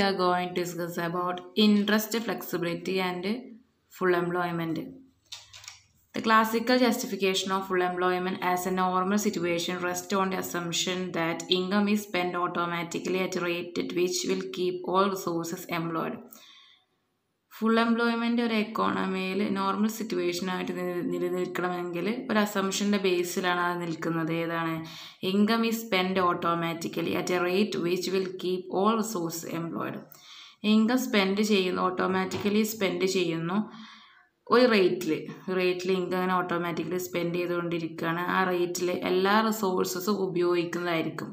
are going to discuss about interest flexibility and full employment. The classical justification of full employment as a normal situation rests on the assumption that income is spent automatically at a rate at which will keep all resources employed. Full employment ഒരു എക്കോണമിയിൽ normal situation ആയിട്ട് നിലനിൽക്കണമെങ്കിൽ ഒരു അസംഷൻ്റെ ബേസിലാണ് അത് നിൽക്കുന്നത്. ഏതാണ്? Income is spend automatically at A rate which will keep all resource employed. Income spend ചെയ്യുന്നു, automatically spend ചെയ്യുന്നു ഒരു റേറ്റിൽ ഇൻകം അങ്ങനെ ഓട്ടോമാറ്റിക്കലി സ്പെൻഡ് ചെയ്തുകൊണ്ടിരിക്കുകയാണ്. ആ റേറ്റിൽ എല്ലാ റിസോഴ്സസും ഉപയോഗിക്കുന്നതായിരിക്കും.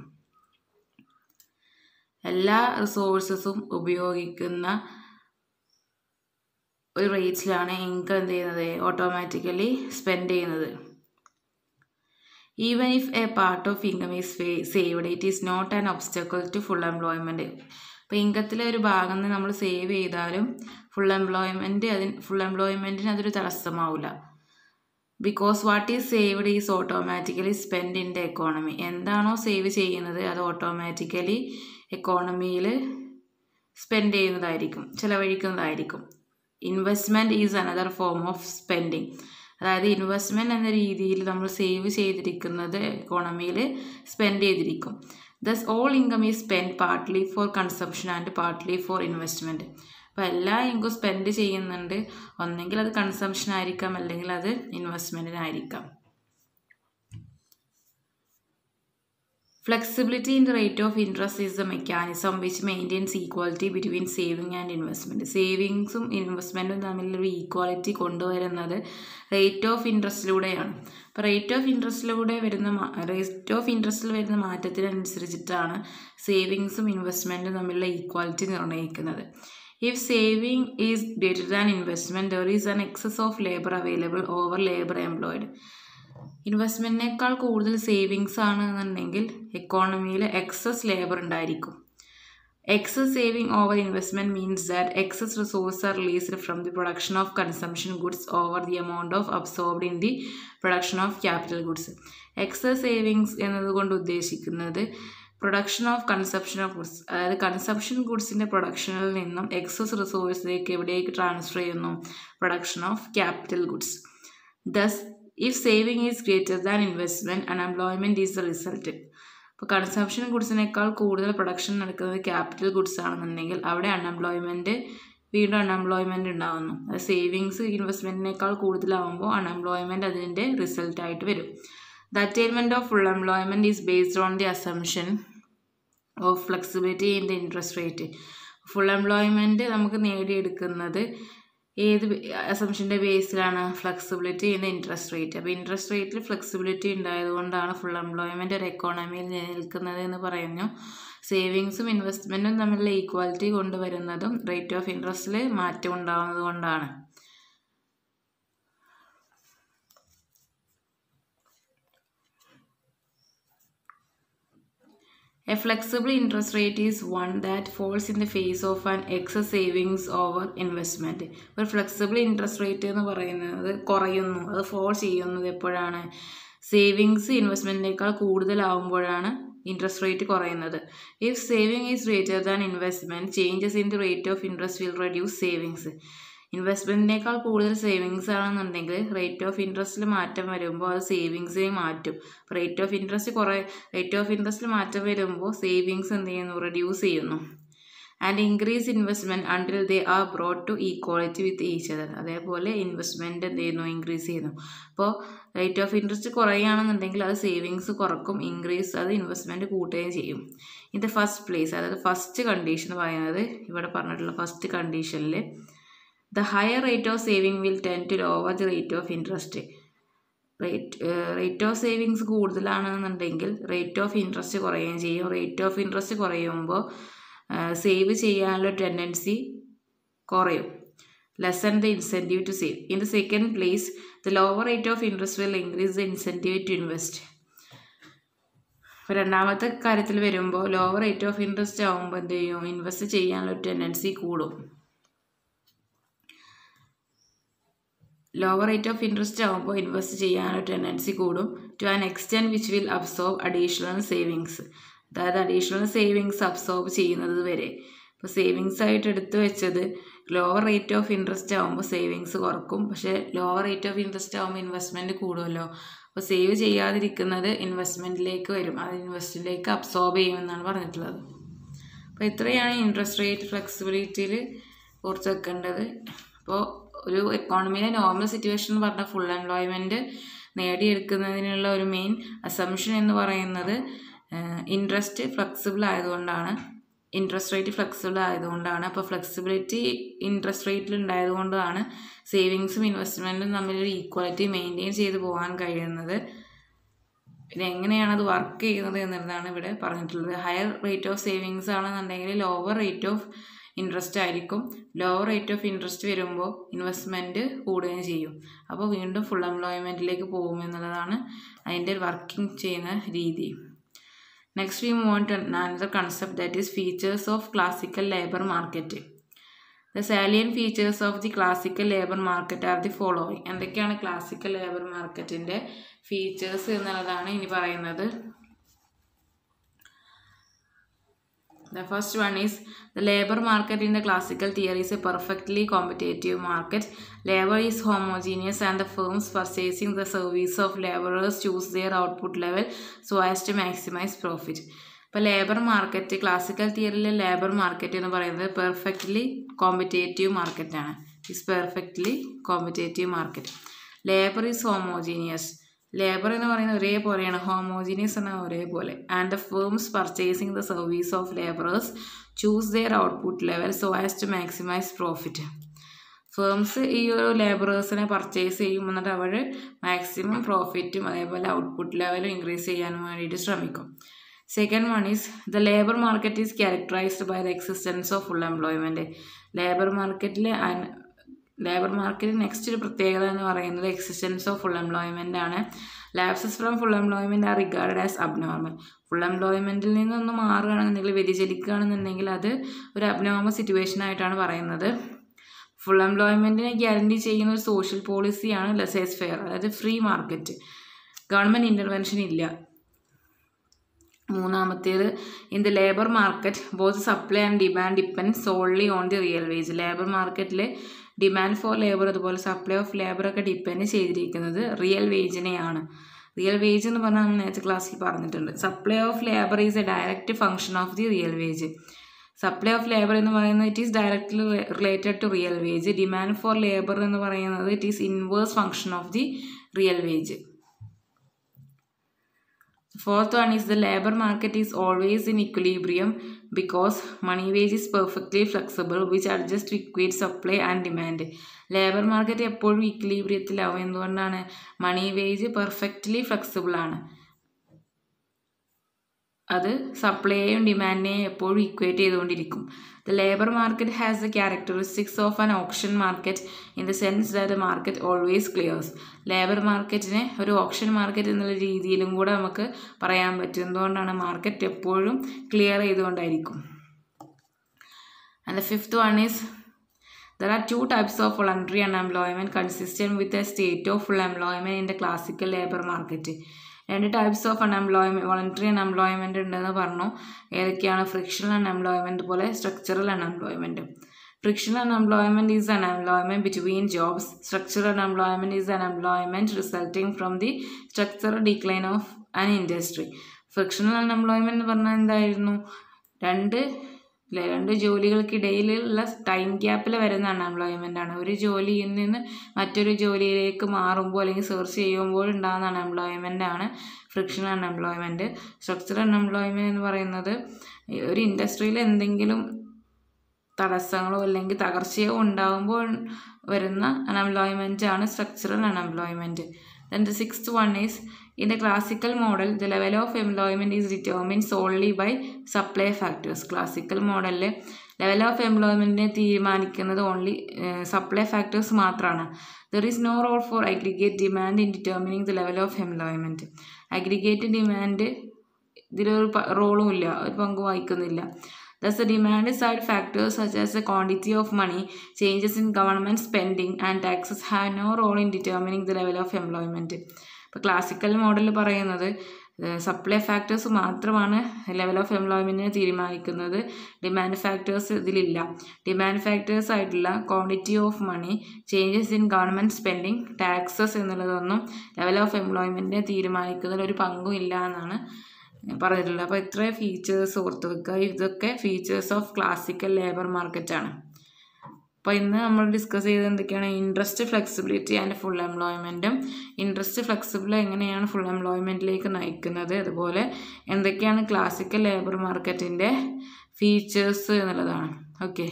എല്ലാ റിസോഴ്സസും ഉപയോഗിക്കുന്ന ഒരു റേറ്റിലാണ് ഇൻകം എന്ത് ചെയ്യുന്നത്? ഓട്ടോമാറ്റിക്കലി സ്പെൻഡ് ചെയ്യുന്നത്. Even if a part of income is saved it is not an obstacle to full employment. അപ്പോൾ ഇൻകത്തിലെ ഒരു ഭാഗം നമ്മൾ സേവ് ചെയ്താലും ഫുൾ എംപ്ലോയ്മെൻറ്റിന് അതൊരു തടസ്സമാവില്ല. Because what is saved is automatically spend in the economy. എന്താണോ സേവ് ചെയ്യുന്നത് അത് ഓട്ടോമാറ്റിക്കലി എക്കോണമിയിൽ സ്പെൻഡ് ചെയ്യുന്നതായിരിക്കും, ചിലവഴിക്കുന്നതായിരിക്കും. Investment is another form of spending. അതായത് ഇൻവെസ്റ്റ്മെൻറ്റ് എന്ന രീതിയിൽ നമ്മൾ സേവ് ചെയ്തിരിക്കുന്നത് എക്കോണമിയിൽ സ്പെൻഡ് ചെയ്തിരിക്കും. Thus all income is spend partly for consumption and partly for investment. അപ്പോൾ എല്ലാ ഇൻകം സ്പെൻഡ് ചെയ്യുന്നുണ്ട്. ഒന്നെങ്കിൽ അത് കൺസംഷൻ ആയിരിക്കാം, അല്ലെങ്കിൽ അത് ഇൻവെസ്റ്റ്മെൻറ്റിനായിരിക്കാം. Flexibility in the rate of interest is the mechanism which maintains equality between saving and investment. സേവിങ്സും ഇൻവെസ്റ്റ്മെൻറ്റും തമ്മിലൊരു equality കൊണ്ടുവരുന്നത് റേറ്റ് ഓഫ് ഇൻട്രസ്റ്റിലൂടെയാണ്. അപ്പോൾ റേറ്റ് ഓഫ് ഇൻട്രസ്റ്റിൽ വരുന്ന മാറ്റത്തിനനുസരിച്ചിട്ടാണ് സേവിങ്സും ഇൻവെസ്റ്റ്മെൻറ്റും തമ്മിലുള്ള ഈക്വാലിറ്റി നിർണ്ണയിക്കുന്നത്. If saving is greater than investment, there is an excess of labor available over labor employed. ഇൻവെസ്റ്റ്മെൻറ്റിനേക്കാൾ കൂടുതൽ savings ആണെന്നുണ്ടെങ്കിൽ എക്കോണമിയിൽ എക്സസ് ലേബർ ഉണ്ടായിരിക്കും. Excess saving over investment means that excess resource are released from the production of consumption goods over the amount of absorbed in the production of capital goods. Excess savings എന്നതുകൊണ്ട് ഉദ്ദേശിക്കുന്നത് production of consumption of goods, അതായത് consumption ഗുഡ്സിൻ്റെ പ്രൊഡക്ഷനിൽ നിന്നും excess റിസോഴ്സിലേക്ക് എവിടേക്ക് transfer ചെയ്യുന്നു? Production of capital goods. Thus if saving is greater than investment, unemployment is the result. ഇപ്പോൾ കൺസംഷൻ ഗുഡ്സിനേക്കാൾ കൂടുതൽ പ്രൊഡക്ഷൻ നടക്കുന്നത് ക്യാപിറ്റൽ ഗുഡ്സ് ആണെന്നുണ്ടെങ്കിൽ അവിടെ വീണ്ടും അൺഎംപ്ലോയ്മെൻറ്റ് ഉണ്ടാകുന്നു. അത് സേവിങ്സ് ഇൻവെസ്റ്റ്മെൻറ്റിനേക്കാൾ കൂടുതലാകുമ്പോൾ അൺഎംപ്ലോയ്മെൻറ്റ് അതിൻ്റെ റിസൾട്ടായിട്ട് വരും. The attainment of full employment is based on the assumption of flexibility in the interest rate. Full employment നമുക്ക് നേടിയെടുക്കുന്നത് ഏത് അസംഷൻ്റെ ബേസിലാണ്? Flexibility in interest rate. അപ്പോൾ ഇൻട്രസ്റ്റ് റേറ്റിൽ ഫ്ലെക്സിബിലിറ്റി ഉണ്ടായതുകൊണ്ടാണ് ഫുൾ എംപ്ലോയ്മെൻറ്റ് ഒരു എക്കോണമിയിൽ നിലനിൽക്കുന്നത് എന്ന് പറയുന്നു. സേവിങ്സും ഇൻവെസ്റ്റ്മെൻറ്റും തമ്മിലുള്ള ഈക്വാലിറ്റി കൊണ്ടുവരുന്നതും റേറ്റ് ഓഫ് ഇൻട്രസ്റ്റിൽ മാറ്റം ഉണ്ടാകുന്നത് കൊണ്ടാണ്. A flexible interest rate is one that falls in the face of an excess savings over investment. ഒരു ഫ്ലെക്സിബിൾ ഇൻട്രസ്റ്റ് റേറ്റ് എന്ന് പറയുന്നത് കുറയുന്നു, അത് ഫോൾ ചെയ്യുന്നത് എപ്പോഴാണ്? സേവിങ്സ് ഇൻവെസ്റ്റ്മെൻറ്റിനേക്കാൾ കൂടുതലാവുമ്പോഴാണ് ഇൻട്രസ്റ്റ് റേറ്റ് കുറയുന്നത്. If saving is greater than investment, changes in the rate of interest will reduce savings. ഇൻവെസ്റ്റ്മെൻറ്റിനേക്കാൾ കൂടുതൽ സേവിങ്സ് ആണെന്നുണ്ടെങ്കിൽ റേറ്റ് ഓഫ് ഇൻട്രസ്റ്റിൽ മാറ്റം വരുമ്പോൾ അത് സേവിങ്സിനെ മാറ്റും. റേറ്റ് ഓഫ് ഇൻട്രസ്റ്റിൽ മാറ്റം വരുമ്പോൾ സേവിങ്സ് എന്ത് ചെയ്യുന്നു? റെഡ്യൂസ് ചെയ്യുന്നു. And increase investment until they are brought to equality with each other. അതേപോലെ ഇൻവെസ്റ്റ്മെൻറ്റ് എന്ത് ചെയ്യുന്നു? ഇൻക്രീസ് ചെയ്യുന്നു. അപ്പോൾ റേറ്റ് ഓഫ് ഇൻട്രസ്റ്റ് കുറയുകയാണെന്നുണ്ടെങ്കിൽ അത് സേവിങ്സ് കുറക്കും, അത് ഇൻവെസ്റ്റ്മെൻറ്റ് കൂട്ടുകയും ചെയ്യും. ഇൻ ദ ഫസ്റ്റ് പ്ലേസ്, അതായത് ഫസ്റ്റ് കണ്ടീഷൻ എന്ന് പറയുന്നത് ഇവിടെ പറഞ്ഞിട്ടുള്ള ഫസ്റ്റ് കണ്ടീഷനിൽ the higher rate of saving will tend to lower the rate of interest. Rate of savings കൂടുതലാണെന്നുണ്ടെങ്കിൽ റേറ്റ് ഓഫ് ഇൻട്രസ്റ്റ് കുറയുകയും ചെയ്യും. റേറ്റ് ഓഫ് ഇൻട്രസ്റ്റ് കുറയുമ്പോൾ സേവ് ചെയ്യാനുള്ള ടെൻഡൻസി കുറയും. Lessen the incentive to save. In the second place, the lower rate of interest will increase the incentive to invest. രണ്ടാമത്തെ കാര്യത്തിൽ വരുമ്പോൾ lower rate of interest ആകുമ്പോൾ എന്ത് ചെയ്യും? ഇൻവെസ്റ്റ് ചെയ്യാനുള്ള ടെൻഡൻസി കൂടും. ലോവർ റേറ്റ് ഓഫ് ഇൻട്രസ്റ്റ് ആകുമ്പോൾ ഇൻവെസ്റ്റ് ചെയ്യാനുള്ള ടെൻഡൻസി കൂടും. To an extent which will absorb additional savings. അതായത് അഡീഷണൽ സേവിങ്സ് അബ്സോർബ് ചെയ്യുന്നത് വരെ. ഇപ്പോൾ സേവിങ്സ് ആയിട്ട് എടുത്തു വെച്ചത് ലോവർ റേറ്റ് ഓഫ് ഇൻട്രസ്റ്റ് ആകുമ്പോൾ സേവിങ്സ് കുറക്കും, പക്ഷേ ലോവർ റേറ്റ് ഓഫ് ഇൻട്രസ്റ്റ് ആകുമ്പോൾ ഇൻവെസ്റ്റ്മെൻറ്റ് കൂടുമല്ലോ. അപ്പോൾ സേവ് ചെയ്യാതിരിക്കുന്നത് ഇൻവെസ്റ്റ്മെൻറ്റിലേക്ക് വരും, അത് ഇൻവെസ്റ്റ്മെൻറ്റിലേക്ക് അബ്സോർബ് ചെയ്യുമെന്നാണ് പറഞ്ഞിട്ടുള്ളത്. അപ്പോൾ ഇത്രയാണ് ഇൻട്രസ്റ്റ് റേറ്റ് ഫ്ലെക്സിബിലിറ്റിയിൽ ഓർത്ത് വെക്കേണ്ടത്. അപ്പോൾ ഒരു എക്കോണമിയിലെ നോർമൽ സിറ്റുവേഷൻ എന്ന് പറഞ്ഞാൽ ഫുൾ എംപ്ലോയ്മെൻറ്റ് നേടിയെടുക്കുന്നതിനുള്ള ഒരു മെയിൻ അസംഷൻ എന്ന് പറയുന്നത് ഇൻട്രസ്റ്റ് ഫ്ലെക്സിബിൾ ആയതുകൊണ്ടാണ്, ഇൻട്രസ്റ്റ് റേറ്റ് ഫ്ലെക്സിബിൾ ആയതുകൊണ്ടാണ്. അപ്പോൾ ഫ്ലെക്സിബിലിറ്റി ഇൻട്രസ്റ്റ് റേറ്റിൽ ഉണ്ടായതുകൊണ്ടാണ് സേവിങ്സും ഇൻവെസ്റ്റ്മെൻറ്റും തമ്മിലൊരു ഈക്വാലിറ്റി മെയിൻറ്റെയിൻ ചെയ്ത് പോകാൻ കഴിയുന്നത്. പിന്നെ എങ്ങനെയാണ് അത് വർക്ക് ചെയ്യുന്നത് എന്നുള്ളതാണ് ഇവിടെ പറഞ്ഞിട്ടുള്ളത്. ഹയർ റേറ്റ് ഓഫ് സേവിങ്സ് ആണെന്നുണ്ടെങ്കിൽ ലോവർ റേറ്റ് ഓഫ് ഇൻട്രസ്റ്റ് ആയിരിക്കും. ലോവർ റേറ്റ് ഓഫ് ഇൻട്രസ്റ്റ് വരുമ്പോൾ ഇൻവെസ്റ്റ്മെൻറ്റ് കൂടുകയും ചെയ്യും. അപ്പോൾ വീണ്ടും ഫുൾ എംപ്ലോയ്മെൻറ്റിലേക്ക് പോകും എന്നുള്ളതാണ് അതിൻ്റെ വർക്കിംഗ് ചെയ്യുന്ന രീതി. Next we move on to another concept, that is features of classical labor market. The salient features of the classical labor market are the following. എന്തൊക്കെയാണ് ക്ലാസിക്കൽ ലേബർ മാർക്കറ്റിൻ്റെ ഫീച്ചേഴ്സ് എന്നുള്ളതാണ് ഇനി പറയുന്നത്. The first one is the labor market in the classical theory is a perfectly competitive market. Labor is homogeneous and the firms purchasing the service of laborers choose their output level so as to maximize profit. ഇപ്പോൾ labour market classical തിയറിയിലെ labour market എന്ന് പറയുന്നത് perfectly competitive മാർക്കറ്റാണ്. Is perfectly competitive market. Labour is homogeneous. Labour എന്ന് പറയുന്നത് ഒരേപോലെയാണ്, homogeneous എന്നാൽ ഒരേപോലെ. And the firms purchasing the service of labourers choose their output level so as to maximise profit. Firms ഈ ഒരു ലേബറേഴ്സിനെ പർച്ചേസ് ചെയ്യും, എന്നിട്ട് അവർ മാക്സിമം പ്രോഫിറ്റും അതേപോലെ ഔട്ട്പുട്ട് ലെവലും ഇൻക്രീസ് ചെയ്യാനും വേണ്ടിയിട്ട് ശ്രമിക്കും. Second one is the labour market is characterised by the existence of full employment. Labour market next ഒരു പ്രത്യേകത എന്ന് പറയുന്നത് എക്സിസ്റ്റൻസ് ഓഫ് ഫുൾ എംപ്ലോയ്മെൻ്റ് ആണ്. Lapses from full employment are regarded as abnormal. Full എംപ്ലോയ്മെൻറ്റിൽ നിന്നൊന്ന് മാറുകയാണെന്നുണ്ടെങ്കിൽ, വ്യതിചലിക്കുകയാണെന്നുണ്ടെങ്കിൽ അത് ഒരു അബ്നോർമൽ സിറ്റുവേഷൻ ആയിട്ടാണ് പറയുന്നത്. ഫുൾ എംപ്ലോയ്മെൻറ്റിനെ ഗ്യാരണ്ടി ചെയ്യുന്ന ഒരു സോഷ്യൽ പോളിസിയാണ് ലെസേഴ്സ് ഫെയർ, അതായത് ഫ്രീ മാർക്കറ്റ്. ഗവൺമെൻറ് ഇൻ്റർവെൻഷൻ ഇല്ല. മൂന്നാമത്തേത്, in the labour market both supply and demand depend solely on the real wage. Labour മാർക്കറ്റിൽ ഡിമാൻഡ് ഫോർ ലേബർ അതുപോലെ സപ്ലൈ ഓഫ് ലേബർ ഒക്കെ ഡിപ്പെൻഡ് ചെയ്തിരിക്കുന്നത് റിയൽ വേജിനെയാണ്. റിയൽ വേജ് എന്ന് പറഞ്ഞാൽ നമ്മൾ നേരത്തെ ക്ലാസ്സിൽ പറഞ്ഞിട്ടുണ്ട്. Supply of labour is A direct function of the real wage. Supply of labour എന്ന് പറയുന്നത് it is directly related to real wage. Demand for labour എന്ന് പറയുന്നത് it is inverse function of the real wage. Fourth one is the labor market is always in equilibrium because money wage is perfectly flexible which adjusts to equate supply and demand. Labour market എപ്പോഴും ഇക്വിലിബ്രിയത്തിലാവും. എന്തുകൊണ്ടാണ്? മണി wage perfectly flexible ആണ്. അത് സപ്ലൈയെയും ഡിമാൻഡിനെയും എപ്പോഴും equate ചെയ്തുകൊണ്ടിരിക്കും. The labor market has the characteristics of an auction market in the sense that the market always clears. Labour മാർക്കറ്റിനെ ഒരു option market എന്നുള്ള രീതിയിലും കൂടെ നമുക്ക് പറയാൻ പറ്റും. എന്തുകൊണ്ടാണ്? മാർക്കറ്റ് എപ്പോഴും clear ചെയ്തുകൊണ്ടായിരിക്കും. And the fifth one is there are two types of voluntary unemployment consistent with a state of full employment in the classical labor market. രണ്ട് types of unemployment, voluntary unemployment ഉണ്ടെന്ന് പറഞ്ഞു. ഏതൊക്കെയാണ്? Frictional unemployment പോലെ structural unemployment. Frictional unemployment is unemployment between jobs. Structural unemployment is unemployment resulting from the structural decline of an industry. Frictional unemployment എന്ന് പറഞ്ഞാൽ എന്തായിരുന്നു? രണ്ട് ജോലികൾക്കിടയിലുള്ള time ഗ്യാപ്പിൽ വരുന്ന അൺഎംപ്ലോയ്മെൻ്റ് ആണ്. ഒരു ജോലിയിൽ നിന്ന് മറ്റൊരു ജോലിയിലേക്ക് മാറുമ്പോൾ അല്ലെങ്കിൽ സെർച്ച് ചെയ്യുമ്പോൾ ഉണ്ടാകുന്ന അൺഎംപ്ലോയ്മെൻ്റ് ആണ് ഫ്രിക്ഷണൽ അൺഎംപ്ലോയ്മെൻറ്റ്. സ്ട്രക്ചറൽ അൺഎംപ്ലോയ്മെൻറ്റ് എന്ന് പറയുന്നത് ഒരു ഇൻഡസ്ട്രിയിൽ എന്തെങ്കിലും തടസ്സങ്ങളോ അല്ലെങ്കിൽ തകർച്ചയോ ഉണ്ടാകുമ്പോൾ വരുന്ന അൺഎംപ്ലോയ്മെൻ്റ് ആണ് structural unemployment. Then the sixth one is, in the classical model, the level of employment is determined solely by supply factors. Classical model level of employment തീരുമാനിക്കുന്നത് ഓൺലി സപ്ലൈ ഫാക്ടേഴ്സ് മാത്രമാണ്. There is no role for aggregate demand in determining the level of employment. Aggregate demand ഇതിലൊരു റോളും ഇല്ല, ഒരു പങ്ക് വഹിക്കുന്നില്ല. Thus, the demand side factors such as the quantity of money, changes in government spending and taxes have no role in determining the level of employment. ഇപ്പോൾ classical model പറയുന്നത് supply factors മാത്രമാണ് level of എംപ്ലോയ്മെൻറ്റിനെ തീരുമാനിക്കുന്നത്. Demand factors ഇതിലില്ല. Demand factors ആയിട്ടുള്ള quantity of money, changes in government spending, taxes എന്നുള്ളതൊന്നും level of എംപ്ലോയ്മെൻറ്റിനെ തീരുമാനിക്കുന്നതിൽ ഒരു പങ്കും ഇല്ല എന്നാണ് പറഞ്ഞിട്ടുള്ളത്. അപ്പോൾ ഇത്ര ഫീച്ചേഴ്സ് ഓർത്ത് വെക്കുക. ഇതൊക്കെ ഫീച്ചേഴ്സ് ഓഫ് ക്ലാസിക്കൽ ലേബർ മാർക്കറ്റാണ്. അപ്പോൾ ഇന്ന് നമ്മൾ ഡിസ്കസ് ചെയ്തത് എന്തൊക്കെയാണ്? ഇൻട്രസ്റ്റ്, ഫ്ലെക്സിബിലിറ്റി ആൻഡ് ഫുൾ എംപ്ലോയ്മെൻറ്റും, ഇൻട്രസ്റ്റ് ഫ്ലെക്സിബിൾ എങ്ങനെയാണ് ഫുൾ എംപ്ലോയ്മെൻറ്റിലേക്ക് നയിക്കുന്നത്, അതുപോലെ എന്തൊക്കെയാണ് ക്ലാസിക്കൽ ലേബർ മാർക്കറ്റിൻ്റെ ഫീച്ചേഴ്സ് എന്നുള്ളതാണ്. ഓക്കെ.